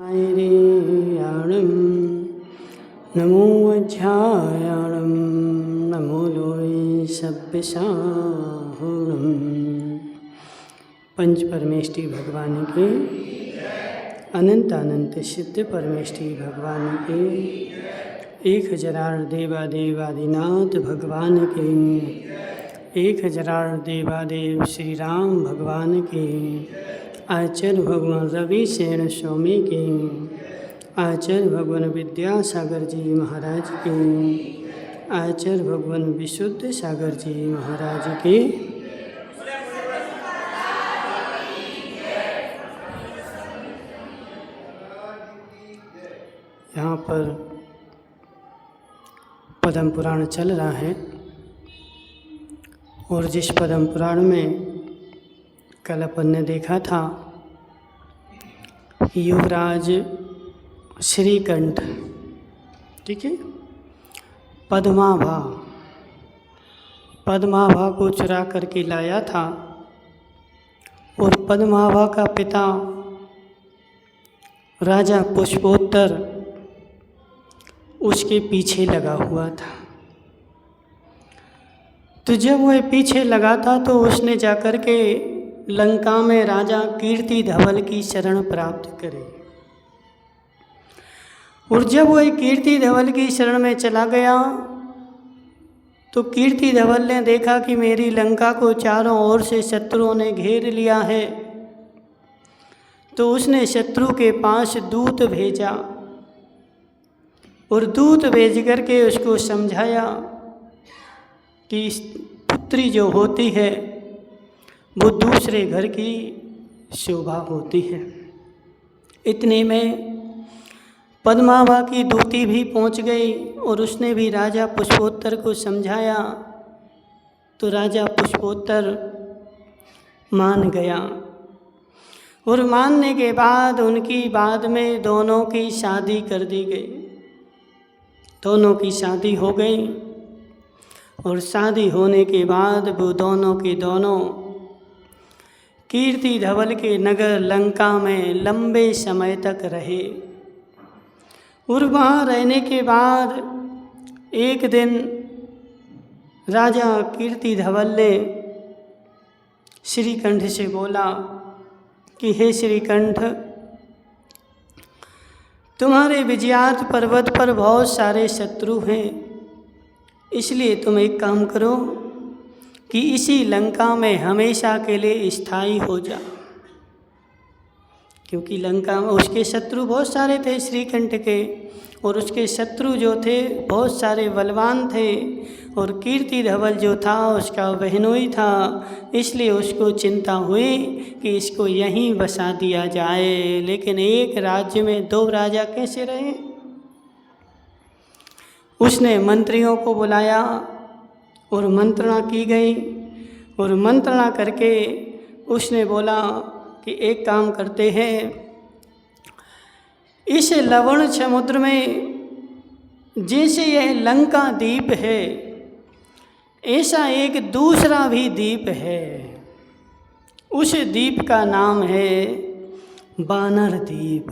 ैरेयाणं नमो अध्यायाणं नमो लोय सभ्यसाहुणं। पंच परमेष्टि भगवान के अनंत अनंत सिद्ध परमेष्टि भगवान के 1000 देवादेवादिनाथ भगवान के 1000 देवादेव श्री राम भगवान के आचार्य भगवान रवि सेन स्वामी के आचार्य भगवान विद्यासागर जी महाराज के आचार्य भगवान विशुद्ध सागर जी महाराज के यहाँ पर पद्म पुराण चल रहा है और जिस पद्म पुराण में कल अपन ने देखा था युवराज श्रीकंठ, ठीक है, पद्माभा को चुरा करके लाया था और पद्माभा का पिता राजा पुष्पोत्तर उसके पीछे लगा हुआ था। तो जब वह पीछे लगा था तो उसने जाकर के लंका में राजा कीर्ति धवल की शरण प्राप्त करे और जब वह कीर्ति धवल की शरण में चला गया तो कीर्ति धवल ने देखा कि मेरी लंका को चारों ओर से शत्रुओं ने घेर लिया है। तो उसने शत्रु के पास दूत भेजा और दूत भेज करके उसको समझाया कि पुत्री जो होती है वो दूसरे घर की शोभा होती है। इतने में पद्माभा की दूती भी पहुंच गई और उसने भी राजा पुष्पोत्तर को समझाया तो राजा पुष्पोत्तर मान गया और मानने के बाद उनकी बाद में दोनों की शादी कर दी गई। दोनों की शादी हो गई और शादी होने के बाद वो दोनों के दोनों कीर्ति धवल के नगर लंका में लंबे समय तक रहे और वहाँ रहने के बाद एक दिन राजा कीर्ति धवल ने श्रीकंठ से बोला कि हे श्रीकंठ, तुम्हारे विजयात पर्वत पर बहुत सारे शत्रु हैं, इसलिए तुम एक काम करो कि इसी लंका में हमेशा के लिए स्थायी हो जा। क्योंकि लंका में उसके शत्रु बहुत सारे थे श्रीकंठ के और उसके शत्रु जो थे बहुत सारे बलवान थे और कीर्ति धवल जो था उसका बहनोई था, इसलिए उसको चिंता हुई कि इसको यहीं बसा दिया जाए। लेकिन एक राज्य में 2 राजा कैसे रहे? उसने मंत्रियों को बुलाया और मंत्रणा की गई और मंत्रणा करके उसने बोला कि एक काम करते हैं, इस लवण समुद्र में जैसे यह लंका द्वीप है ऐसा एक दूसरा भी द्वीप है। उस द्वीप का नाम है बानर द्वीप।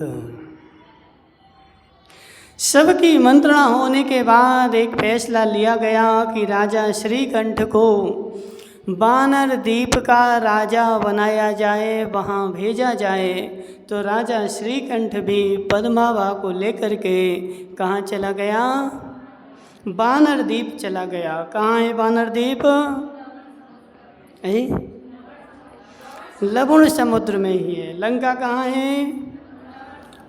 सबकी मंत्रणा होने के बाद एक फैसला लिया गया कि राजा श्रीकंठ को बानर द्वीप का राजा बनाया जाए, वहाँ भेजा जाए। तो राजा श्रीकंठ भी पद्माभा को लेकर के कहाँ चला गया? बानर द्वीप चला गया। कहाँ है बानर द्वीप? लवण समुद्र में ही है। लंका कहाँ है?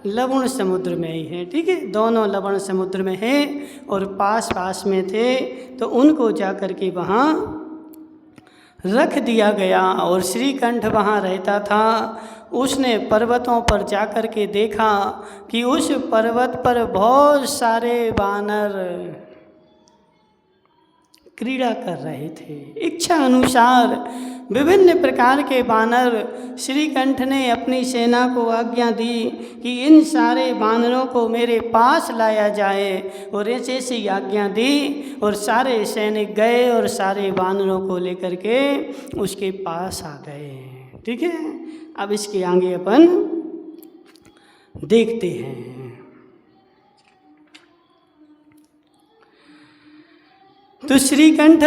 लवण समुद्र में ही है, ठीक है, दोनों लवण समुद्र में है और पास पास में थे। तो उनको जाकर के वहाँ रख दिया गया और श्रीकंठ वहाँ रहता था। उसने पर्वतों पर जाकर के देखा कि उस पर्वत पर बहुत सारे बानर क्रीड़ा कर रहे थे। इच्छा अनुसार विभिन्न प्रकार के बानर। श्रीकंठ ने अपनी सेना को आज्ञा दी कि इन सारे बानरों को मेरे पास लाया जाए और ऐसे ऐसी आज्ञा दी और सारे सैनिक गए और सारे बानरों को लेकर के उसके पास आ गए। ठीक है, अब इसके आगे अपन देखते हैं। तो श्रीकंठ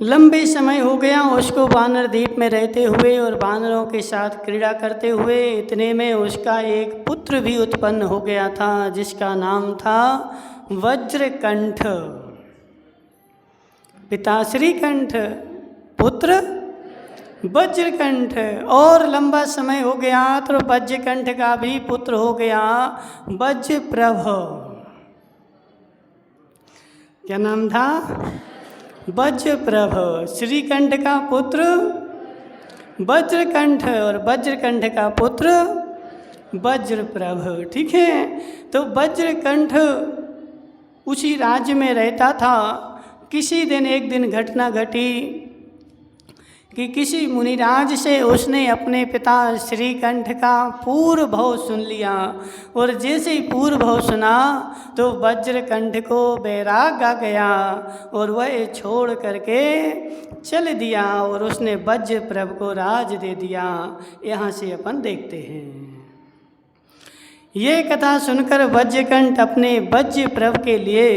लंबे समय हो गया उसको वानर द्वीप में रहते हुए और वानरों के साथ क्रीड़ा करते हुए। इतने में उसका एक पुत्र भी उत्पन्न हो गया था जिसका नाम था वज्रकंठ। पिता श्रीकंठ, पुत्र वज्रकंठ। और लंबा समय हो गया तो वज्रकंठ का भी पुत्र हो गया वज्रप्रभ। क्या नाम था? वज्रप्रभ। श्रीकंठ का पुत्र वज्रकंठ और वज्रकंठ का पुत्र वज्रप्रभ। ठीक है। तो वज्रकंठ उसी राज्य में रहता था। किसी दिन एक दिन घटना घटी कि किसी मुनिराज से उसने अपने पिता श्रीकंठ का पूर्व भव सुन लिया। और जैसे ही पूर्व भव सुना तो वज्रकंठ को बैराग आ गया और वह छोड़ करके चल दिया और उसने वज्रप्रभ को राज दे दिया। यहाँ से अपन देखते हैं। ये कथा सुनकर वज्रकंठ अपने वज्रप्रभ के लिए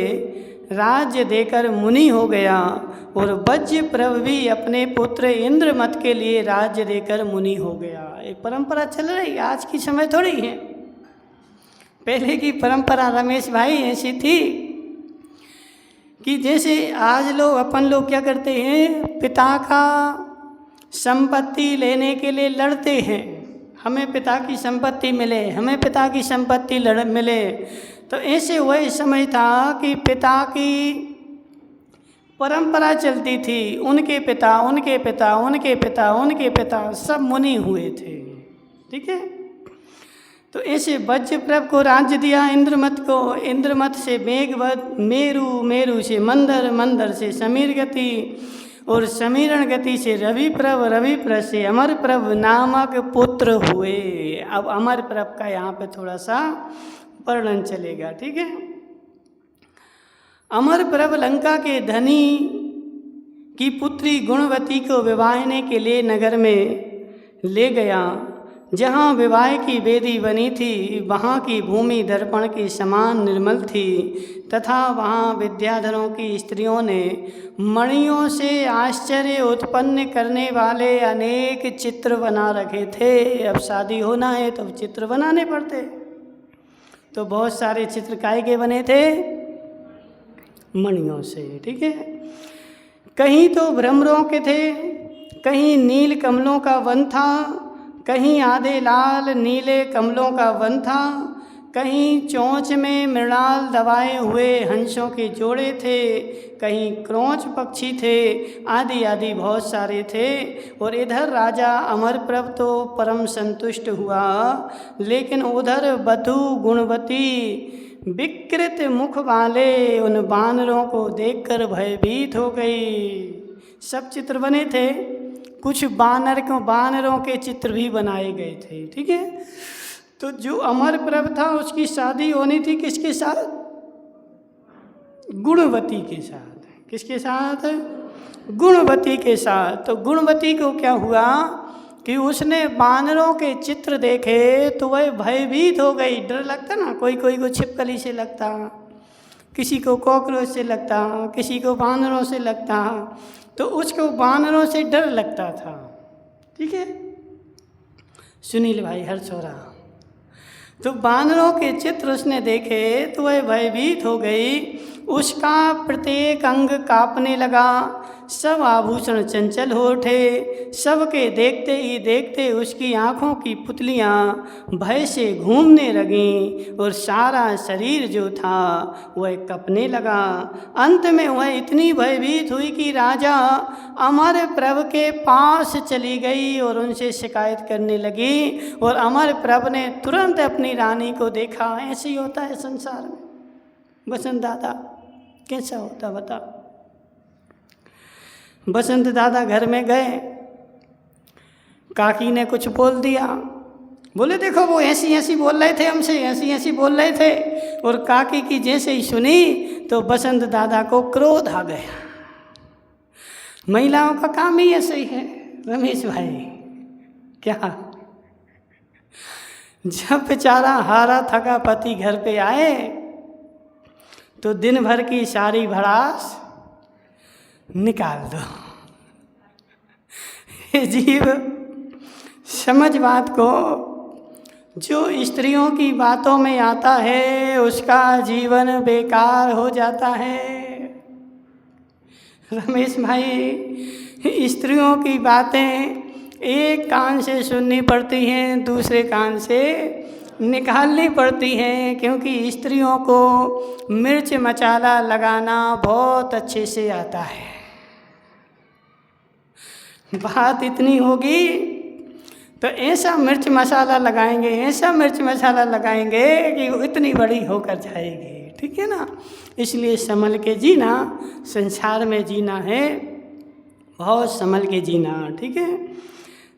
राज्य देकर मुनि हो गया और वज्रप्रभ भी अपने पुत्र इंद्रमत के लिए राज्य देकर मुनि हो गया। ये परंपरा चल रही है, आज की समय थोड़ी है। पहले की परंपरा रमेश भाई ऐसी थी कि जैसे आज लोग अपन लोग क्या करते हैं, पिता का संपत्ति लेने के लिए लड़ते हैं। हमें पिता की संपत्ति मिले, हमें पिता की संपत्ति मिले। तो ऐसे वही समय था कि पिता की परंपरा चलती थी। उनके पिता उनके पिता उनके पिता उनके पिता सब मुनि हुए थे। ठीक है। तो ऐसे वज्रप्रभ को राज्य दिया इंद्रमत को। इंद्रमत से मेघवत, मेरु, मेरु से मंदर, मंदर से समीर गति और समीरण गति से रविप्रभ, रविप्रभ से अमरप्रभ नामक पुत्र हुए। अब अमरप्रभ का यहाँ पे थोड़ा सा वर्णन चलेगा। ठीक है। अमरप्रभ लंका के धनी की पुत्री गुणवती को विवाहने के लिए नगर में ले गया। जहाँ विवाह की वेदी बनी थी वहाँ की भूमि दर्पण के समान निर्मल थी तथा वहाँ विद्याधरों की स्त्रियों ने मणियों से आश्चर्य उत्पन्न करने वाले अनेक चित्र बना रखे थे। अब शादी होना है तो चित्र बनाने पड़ते। तो बहुत सारे चित्र काय के बने थे? मणियों से। ठीक है। कहीं तो भ्रमरों के थे, कहीं नील कमलों का वन था, कहीं आधे लाल नीले कमलों का वन था, कहीं चोंच में मृणाल दबाए हुए हंसों के जोड़े थे, कहीं क्रोंच पक्षी थे, आदि आदि बहुत सारे थे। और इधर राजा अमरप्रभ तो परम संतुष्ट हुआ, लेकिन उधर वधू गुणवती विकृत मुख वाले उन बानरों को देखकर भयभीत हो गई। सब चित्र बने थे, कुछ बानरों के चित्र भी बनाए गए थे। ठीक है। तो जो अमरप्रभ था उसकी शादी होनी थी किसके साथ? गुणवती के साथ। किसके साथ? गुणवती के साथ। तो गुणवती को क्या हुआ कि उसने बानरों के चित्र देखे तो वह भयभीत हो गई। डर लगता ना, कोई कोई को छिपकली से लगता, किसी को कॉकरोच से लगता, किसी को बानरों से लगता। तो उसको बानरों से डर लगता था। ठीक है। सुनील भाई हर्ष हो रहा। तो बानरों के चित्र उसने देखे तो वह भयभीत हो गई। उसका प्रत्येक अंग कांपने लगा, सब आभूषण चंचल हो उठे। सबके देखते ही देखते उसकी आँखों की पुतलियाँ भय से घूमने लगीं और सारा शरीर जो था वह कँपने लगा। अंत में वह इतनी भयभीत हुई कि राजा अमरप्रभ के पास चली गई और उनसे शिकायत करने लगी। और अमरप्रभ ने तुरंत अपनी रानी को देखा। ऐसे ही होता है संसार में। बसंत दादा कैसा होता बता। बसंत दादा घर में गए, काकी ने कुछ बोल दिया। बोले देखो वो ऐसी ऐसी बोल रहे थे हमसे, ऐसी ऐसी बोल रहे थे। और काकी की जैसे ही सुनी तो बसंत दादा को क्रोध आ गया। महिलाओं का काम ही ऐसे ही है रमेश भाई। क्या जब बेचारा हारा थका पति घर पे आए तो दिन भर की सारी भड़ास निकाल दो। हे जीव, समझ बात को। जो स्त्रियों की बातों में आता है उसका जीवन बेकार हो जाता है। रमेश भाई, स्त्रियों की बातें एक कान से सुननी पड़ती हैं, दूसरे कान से निकालनी पड़ती हैं, क्योंकि स्त्रियों को मिर्च मसाला लगाना बहुत अच्छे से आता है। बात इतनी होगी तो ऐसा मिर्च मसाला लगाएंगे, ऐसा मिर्च मसाला लगाएंगे कि वो इतनी बड़ी होकर जाएगी। ठीक है ना? इसलिए संभल के जीना, संसार में जीना है, बहुत संभल के जीना। ठीक है?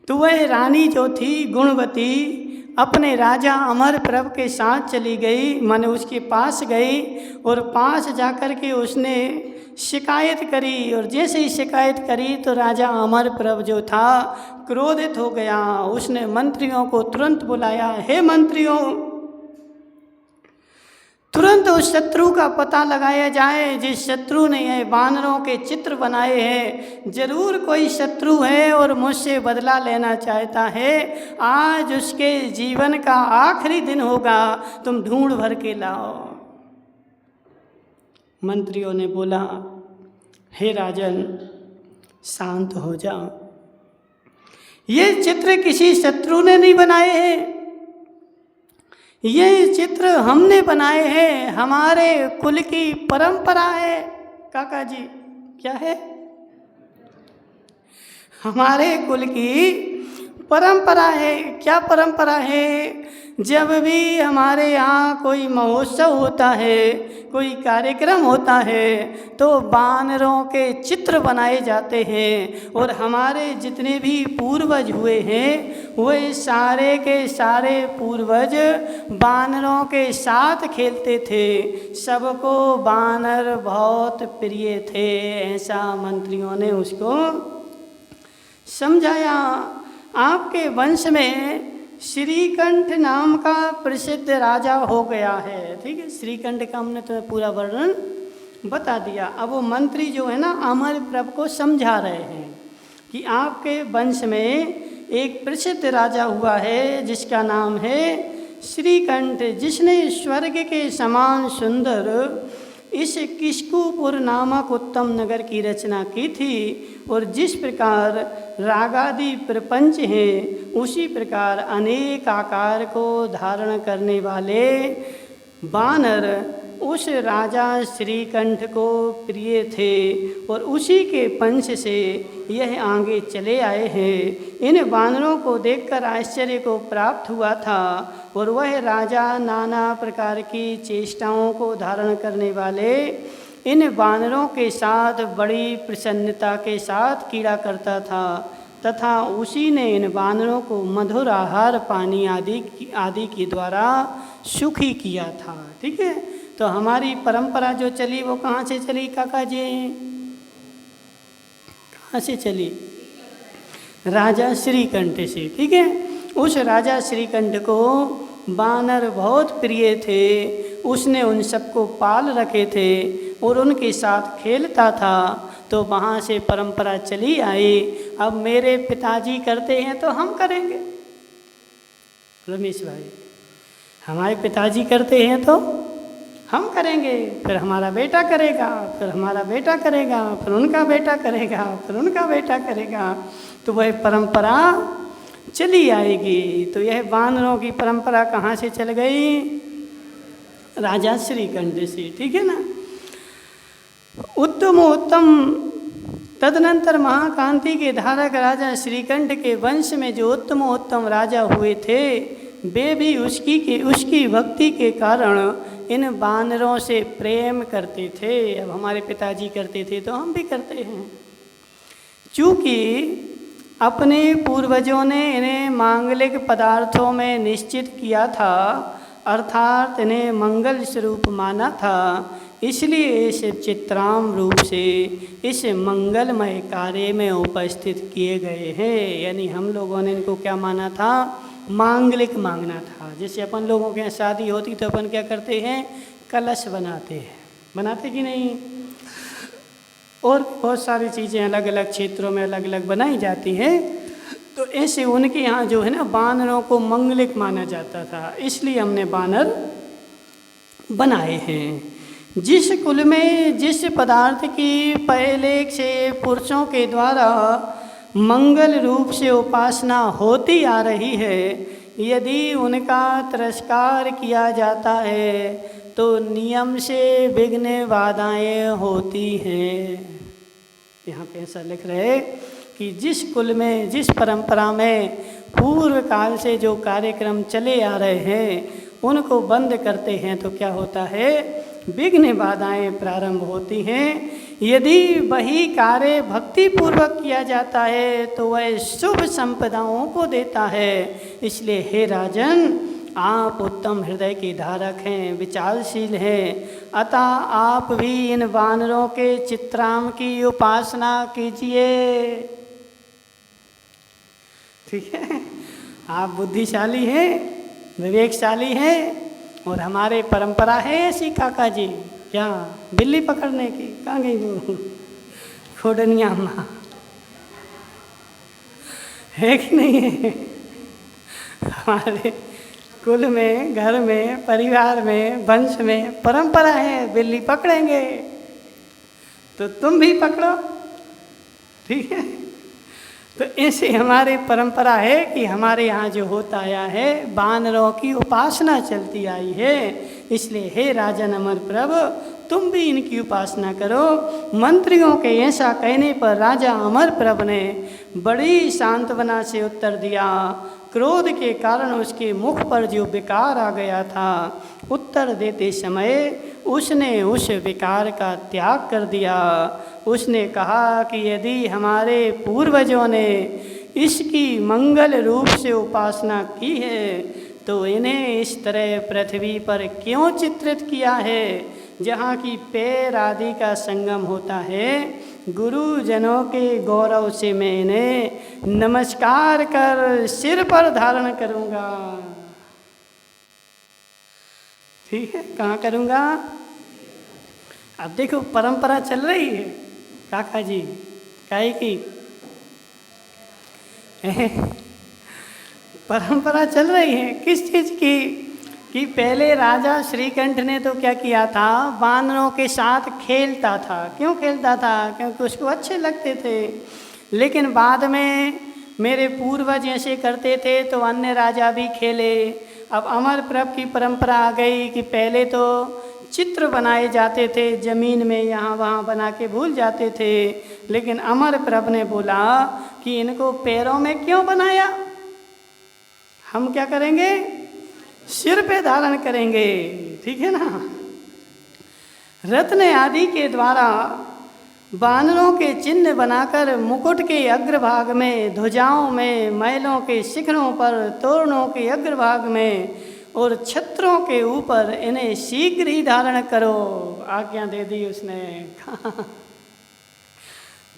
तो वह रानी जो थी गुणवती अपने राजा अमरप्रभ के साथ चली गई, माने उसके पास गई और पास जाकर के उसने शिकायत करी। और जैसे ही शिकायत करी तो राजा अमरप्रभ जो था क्रोधित हो गया। उसने मंत्रियों को तुरंत बुलाया, हे मंत्रियों, तुरंत उस शत्रु का पता लगाया जाए जिस शत्रु ने यह वानरों के चित्र बनाए हैं। जरूर कोई शत्रु है और मुझसे बदला लेना चाहता है। आज उसके जीवन का आखिरी दिन होगा, तुम ढूंढ भर के लाओ। मंत्रियों ने बोला, हे राजन, शांत हो जाओ, ये चित्र किसी शत्रु ने नहीं बनाए हैं, ये चित्र हमने बनाए हैं। हमारे कुल की परंपरा है। काका जी, क्या है? हमारे कुल की परंपरा है। क्या परंपरा है? जब भी हमारे यहाँ कोई महोत्सव होता है, कोई कार्यक्रम होता है, तो वानरों के चित्र बनाए जाते हैं। और हमारे जितने भी पूर्वज हुए हैं, वे सारे के सारे पूर्वज वानरों के साथ खेलते थे। सबको वानर बहुत प्रिय थे। ऐसा मंत्रियों ने उसको समझाया। आपके वंश में श्रीकंठ नाम का प्रसिद्ध राजा हो गया है। ठीक है? श्रीकंठ का हमने तुम्हें पूरा वर्णन बता दिया। अब वो मंत्री जो है ना अमरप्रभ को समझा रहे हैं कि आपके वंश में एक प्रसिद्ध राजा हुआ है जिसका नाम है श्रीकंठ, जिसने स्वर्ग के समान सुंदर इस किष्कुपुर नामक उत्तम नगर की रचना की थी। और जिस प्रकार रागादि प्रपंच हैं, उसी प्रकार अनेक आकार को धारण करने वाले वानर उस राजा श्रीकंठ को प्रिय थे और उसी के पंच से यह आगे चले आए हैं। इन वानरों को देखकर आश्चर्य को प्राप्त हुआ था और वह राजा नाना प्रकार की चेष्टाओं को धारण करने वाले इन वानरों के साथ बड़ी प्रसन्नता के साथ क्रीड़ा करता था तथा उसी ने इन वानरों को मधुर आहार पानी आदि के द्वारा सुखी किया था। ठीक है? तो हमारी परंपरा जो चली वो कहाँ से चली काका जी? कहाँ से चली? राजा श्रीकंठ से। ठीक है? उस राजा श्रीकंठ को वानर बहुत प्रिय थे। उसने उन सबको पाल रखे थे और उनके साथ खेलता था। तो वहाँ से परंपरा चली आई। अब मेरे पिताजी करते हैं तो हम करेंगे। रमेश भाई, हमारे पिताजी करते हैं तो हम करेंगे, फिर हमारा बेटा करेगा, फिर हमारा बेटा करेगा, फिर उनका बेटा करेगा, फिर उनका बेटा करेगा। तो वह परंपरा चली आएगी। तो यह वानरों की परंपरा कहाँ से चल गई? राजा श्रीकंठ से। ठीक है ना? उत्तम तदनंतर महाकांति के धारक राजा श्रीकंठ के वंश में जो उत्तम राजा हुए थे, वे भी उसकी भक्ति के कारण इन वानरों से प्रेम करते थे। अब हमारे पिताजी करते थे तो हम भी करते हैं। चूँकि अपने पूर्वजों ने इन्हें मांगलिक पदार्थों में निश्चित किया था, अर्थात इन्हें मंगल स्वरूप माना था, इसलिए इस चित्राम रूप से इस मंगलमय कार्य में उपस्थित किए गए हैं। यानी हम लोगों ने इनको क्या माना था? मांगलिक मांगना था। जैसे अपन लोगों के यहाँ शादी होती तो अपन क्या करते हैं, कलश बनाते हैं, बनाते कि नहीं, और बहुत सारी चीज़ें अलग अलग क्षेत्रों में अलग अलग बनाई जाती हैं। तो ऐसे उनके यहाँ जो है ना बानरों को मंगलिक माना जाता था, इसलिए हमने बानर बनाए हैं। जिस कुल में जिस पदार्थ की पहले से पुरुषों के द्वारा मंगल रूप से उपासना होती आ रही है, यदि उनका तिरस्कार किया जाता है तो नियम से विघ्न बाधाएं होती हैं। यहाँ पे ऐसा लिख रहे कि जिस कुल में जिस परंपरा में पूर्व काल से जो कार्यक्रम चले आ रहे हैं उनको बंद करते हैं तो क्या होता है, विघ्न बाधाएं प्रारंभ होती हैं। यदि वही कार्य भक्ति पूर्वक किया जाता है तो वह शुभ संपदाओं को देता है। इसलिए हे राजन, आप उत्तम हृदय के धारक हैं, विचारशील हैं, अतः आप भी इन वानरों के चित्राम की उपासना कीजिए। ठीक है, आप बुद्धिशाली हैं, विवेकशाली हैं, और हमारे परंपरा है ऐसी काका जी, क्या बिल्ली पकड़ने की, कहाँ गई वो खोडनिया माँ, है कि नहीं है? हमारे कुल में, घर में, परिवार में, वंश में परंपरा है, बिल्ली पकड़ेंगे तो तुम भी पकड़ो। ठीक है, तो ऐसे हमारी परंपरा है कि हमारे यहाँ जो होता आया है बानरों की उपासना चलती आई है। इसलिए हे राजन अमर प्रभु, तुम भी इनकी उपासना करो। मंत्रियों के ऐसा कहने पर राजा अमर प्रभु ने बड़ी सांत्वना से उत्तर दिया। क्रोध के कारण उसके मुख पर जो विकार आ गया था, उत्तर देते समय उसने उस विकार का त्याग कर दिया। उसने कहा कि यदि हमारे पूर्वजों ने इसकी मंगल रूप से उपासना की है तो इन्हें इस तरह पृथ्वी पर क्यों चित्रित किया है, जहाँ की पैर आदि का संगम होता है। गुरुजनों के गौरव से मैं इन्हें नमस्कार कर सिर पर धारण करूँगा। ठीक है, कहाँ करूँगा? अब देखो परंपरा चल रही है काका जी, काहे की परंपरा चल रही है किस चीज़ की, कि पहले राजा श्रीकंठ ने तो क्या किया था, वानरों के साथ खेलता था। क्यों खेलता था? क्योंकि उसको अच्छे लगते थे। लेकिन बाद में मेरे पूर्वज ऐसे करते थे तो अन्य राजा भी खेले। अब अमर प्रभ की परंपरा आ गई कि पहले तो चित्र बनाए जाते थे ज़मीन में, यहाँ वहाँ बना के भूल जाते थे। लेकिन अमर प्रभ ने बोला कि इनको पैरों में क्यों बनाया, हम क्या करेंगे, सिर पे धारण करेंगे। ठीक है ना। रत्न आदि के द्वारा बानरों के चिन्ह बनाकर मुकुट के अग्रभाग में, ध्वजाओं में, महलों के शिखरों पर, तोरणों के अग्रभाग में और छत्रों के ऊपर इन्हें शीघ्र ही धारण करो। आज्ञा दे दी उसने।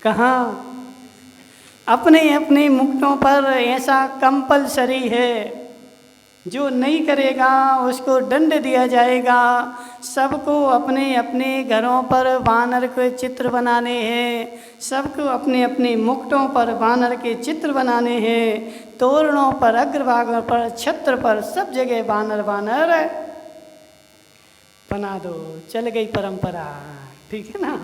कहाँ? अपने अपने मुकुटों पर ऐसा कंपलसरी है, जो नहीं करेगा उसको दंड दिया जाएगा। सबको अपने अपने घरों पर वानर के चित्र बनाने हैं, सबको अपने अपने मुकुटों पर वानर के चित्र बनाने हैं, तोरणों पर, अग्रभाग पर, छत्र पर, सब जगह वानर वानर बना दो। चल गई परंपरा। ठीक है ना।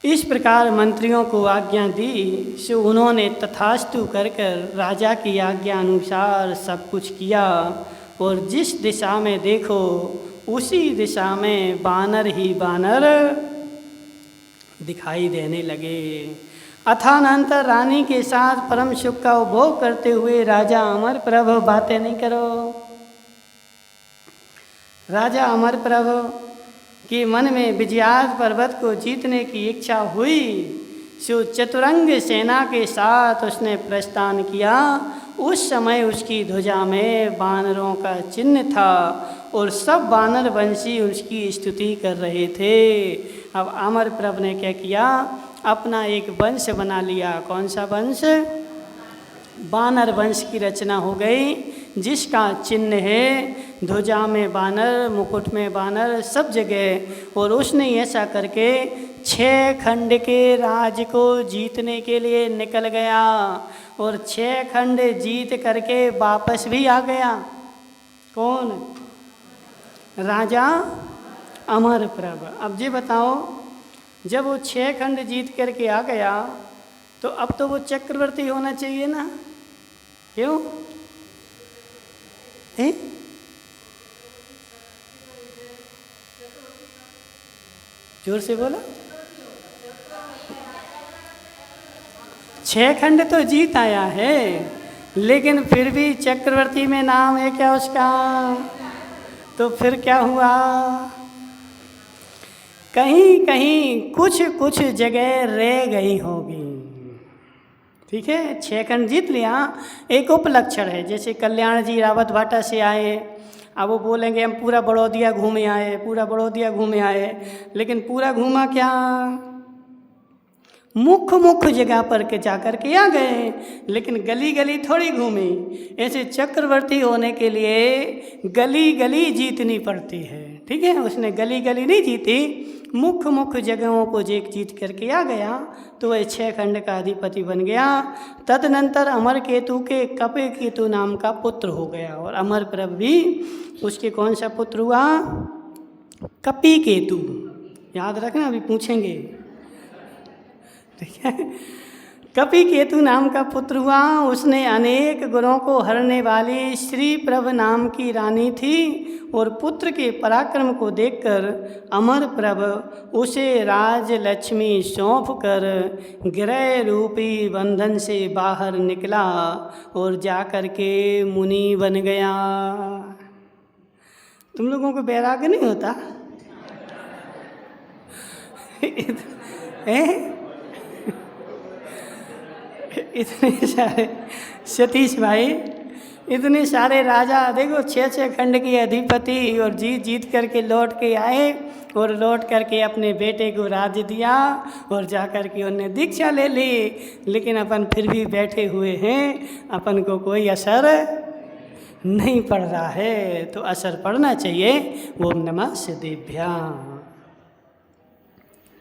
इस प्रकार मंत्रियों को आज्ञा दी, सो उन्होंने तथास्तु कर कर राजा की आज्ञा अनुसार सब कुछ किया। और जिस दिशा में देखो उसी दिशा में बानर ही बानर दिखाई देने लगे। अथानंतर रानी के साथ परम सुख का उपभोग करते हुए राजा अमर प्रभु, बातें नहीं करो, राजा अमर प्रभु कि मन में विजयाद पर्वत को जीतने की इच्छा हुई, सो चतुरंग सेना के साथ उसने प्रस्थान किया। उस समय उसकी ध्वजा में बानरों का चिन्ह था और सब बानर वंशी उसकी स्तुति कर रहे थे। अब अमर प्रभ ने क्या किया, अपना एक वंश बना लिया। कौन सा वंश? बानर वंश की रचना हो गई, जिसका चिन्ह है ध्वजा में बानर, मुकुट में बानर, सब जगह। और उसने ऐसा करके 6 खंड के राज को जीतने के लिए निकल गया और 6 खंड जीत करके वापस भी आ गया। कौन? राजा अमरप्रभ। अब ये बताओ, जब वो 6 खंड जीत करके आ गया तो अब तो वो चक्रवर्ती होना चाहिए ना? क्यों? है? जोर से बोलो। 6 खंड तो जीत आया है, लेकिन फिर भी चक्रवर्ती में नाम है क्या उसका? तो फिर क्या हुआ? कहीं कहीं कुछ कुछ जगह रह गई होगी। ठीक है, 6 खंड जीत लिया, एक उपलक्षण है। जैसे कल्याण जी रावत भाटा से आए, अब वो बोलेंगे हम पूरा बड़ौदिया घूमे आए, पूरा बड़ौदिया घूमे आए, लेकिन पूरा घूमा क्या? मुख्य जगह पर के जाकर के आ गए, लेकिन गली गली थोड़ी घूमी। ऐसे चक्रवर्ती होने के लिए गली गली जीतनी पड़ती है। ठीक है, उसने गली गली नहीं जीती, मुख्य जगहों को जीत करके आ गया, तो वह 6 खंड का अधिपति बन गया। तदनंतर अमर केतु के कपे केतु नाम का पुत्र हो गया, और अमरप्रभ भी उसके कौन सा पुत्र हुआ? कपी केतु। याद रखना, अभी पूछेंगे। ठीक है, कपी केतु नाम का पुत्र हुआ। उसने अनेक गुणों को हरने वाली श्री प्रभ नाम की रानी थी, और पुत्र के पराक्रम को देखकर अमरप्रभ उसे राजलक्ष्मी सौंप कर ग्रह रूपी बंधन से बाहर निकला और जाकर के मुनि बन गया। तुम लोगों को वैराग्य नहीं होता? इतने सारे सतीश भाई, इतने सारे राजा, देखो 6 खंड के अधिपति, और जीत करके लौट के आए, और लौट करके अपने बेटे को राज्य दिया, और जा कर के उन्हें दीक्षा ले ली। लेकिन अपन फिर भी बैठे हुए हैं, अपन को कोई असर नहीं पड़ रहा है। तो असर पड़ना चाहिए। ओम नमः सिद्धेभ्याम।